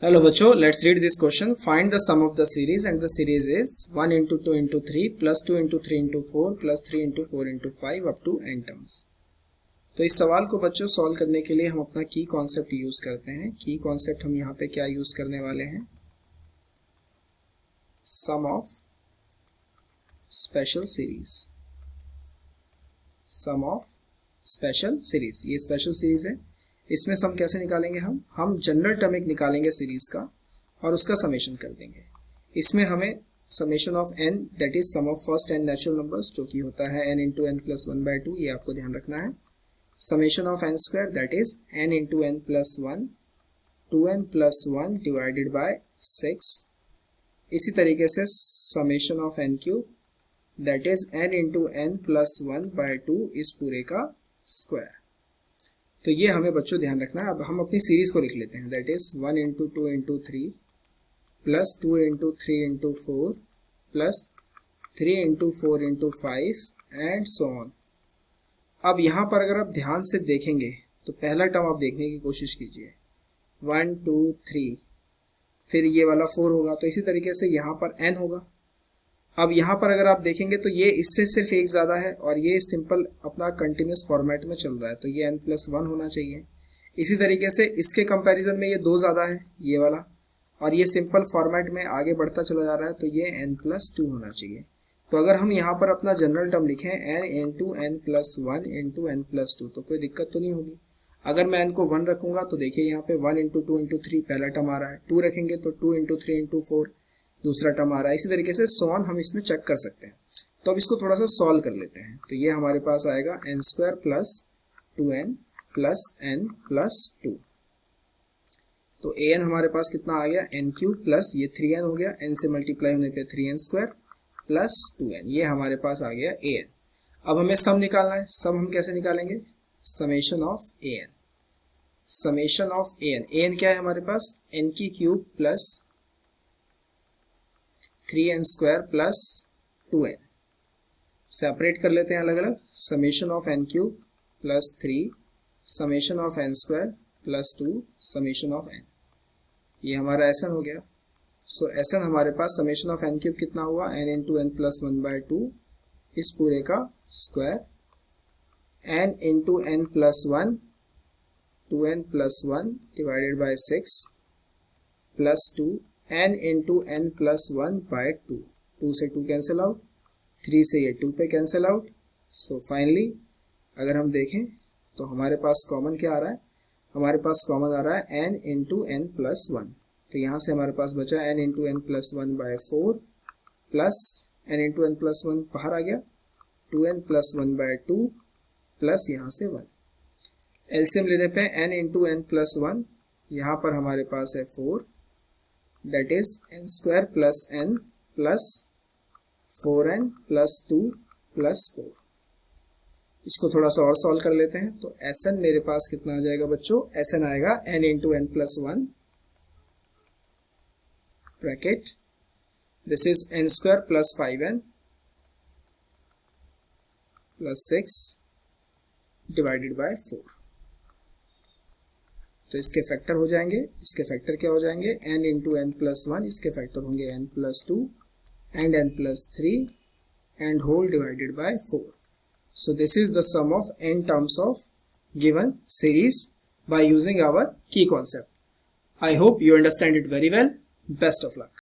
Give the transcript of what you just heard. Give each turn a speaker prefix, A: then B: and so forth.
A: Hello बच्चों, let's read this question. Find the sum of the series and the series is 1 into 2 into 3 plus 2 into 3 into 4 plus 3 into 4 into 5 up to n terms. तो इस सवाल को बच्चों solve करने के लिए हम अपना की कॉन्सेप्ट यूज करते हैं. की कॉन्सेप्ट हम यहाँ पे क्या यूज करने वाले हैं? Sum of special series. Sum of special series, ये स्पेशल सीरीज है. इसमें सम कैसे निकालेंगे? हम जनरल टर्म एक निकालेंगे सीरीज का और उसका समेशन कर देंगे. इसमें हमें summation of n that is sum of first n natural numbers जो कि होता है n इंटू एन प्लस 1/2, ये आपको ध्यान रखना है. Summation of n square that is n into N plus 1 2n plus 1 divided by 6. इसी तरीके से summation of n cube that is n into N plus 1/2 इस पूरे का स्क्वायर. तो ये हमें बच्चों ध्यान रखना है. अब हम अपनी सीरीज को लिख लेते हैं. That is 1 into 2 into 3 plus 2 into 3 into 4 plus 3 into 4 into 5 and so on. अब यहाँ पर अगर आप ध्यान से देखेंगे तो पहला टर्म आप देखने की कोशिश कीजिए. 1 2 3, फिर ये वाला 4 होगा, तो इसी तरीके से यहाँ पर n होगा. अब यहाँ पर अगर आप देखेंगे तो ये इससे सिर्फ एक ज्यादा है और ये सिंपल अपना कंटिन्यूस फॉर्मेट में चल रहा है, तो ये n प्लस 1 होना चाहिए. इसी तरीके से इसके कंपैरिजन में ये 2 ज्यादा है, ये वाला, और ये सिंपल फॉर्मेट में आगे बढ़ता चला जा रहा है, तो ये n प्लस 2 होना चाहिए. तो अगर हम यहाँ पर अपना जनरल टर्म लिखें n into N plus 1 into N plus 2, तो कोई दिक्कत तो नहीं होगी. अगर मैं n को 1 रखूंगा तो देखिए यहाँ पे 1 इंटू 2 इंटू 3 पहला टर्म आ रहा है. 2 रखेंगे तो 2 इंटू 3 इंटू 4 दूसरा टर्म आ रहा है. इसी तरीके से सॉन हम इसमें चेक कर सकते हैं. तो अब इसको थोड़ा सा सॉल्व कर लेते हैं. तो ये हमारे पास आएगा n square plus 2n plus n plus 2. तो an हमारे पास कितना आ गया? n क्यूब प्लस ये 3n हो गया, n से मल्टीप्लाई होने पे 3n स्क्वायर प्लस 2n, ये हमारे पास आ गया an. अब हमें सम निकालना है. सम हम कैसे निकालेंगे? Summation of an. Summation of an क्या है हमारे पास? n की cube plus 3n square plus 2n. Separate कर लेते हैं अलग अलग. Summation of n cube plus 3 summation of n square plus 2 summation of n, ये हमारा Sn हो गया. सो Sn हमारे पास समेशन ऑफ n क्यूब कितना हुआ? n इंटू एन प्लस 1/2 इस पूरे का square, n into N plus 1 2n plus 1 divided by 6 plus 2 n into N plus 1/2. 2 से 2 कैंसिल आउट, 3 से ये 2 पे कैंसिल आउट. सो फाइनली अगर हम देखें तो हमारे पास कॉमन क्या आ रहा है? हमारे पास कॉमन आ रहा है n इंटू एन प्लस 1. तो यहाँ से हमारे पास बचा n into N plus 1/4 plus n into N plus 1 बाहर आ गया 2n प्लस 1/2 प्लस यहाँ से 1. एलसीएम लेने पे n इंटू एन प्लस 1, यहाँ पर हमारे पास है 4, that is n square plus n plus 4n plus 2 plus 4. इसको थोड़ा सा और सॉल्व कर लेते हैं. तो Sn मेरे पास कितना आ जाएगा बच्चों? Sn आएगा n into N plus 1 bracket, this is n square plus 5n plus 6 divided by 4. तो इसके फैक्टर हो जाएंगे. इसके फैक्टर क्या हो जाएंगे? n इंटू एन प्लस 1, इसके फैक्टर होंगे n plus 2 and n plus 3 and whole divided by 4. So this is the sum of n terms of given series by using our key concept. I hope you understand it very well. Best of luck.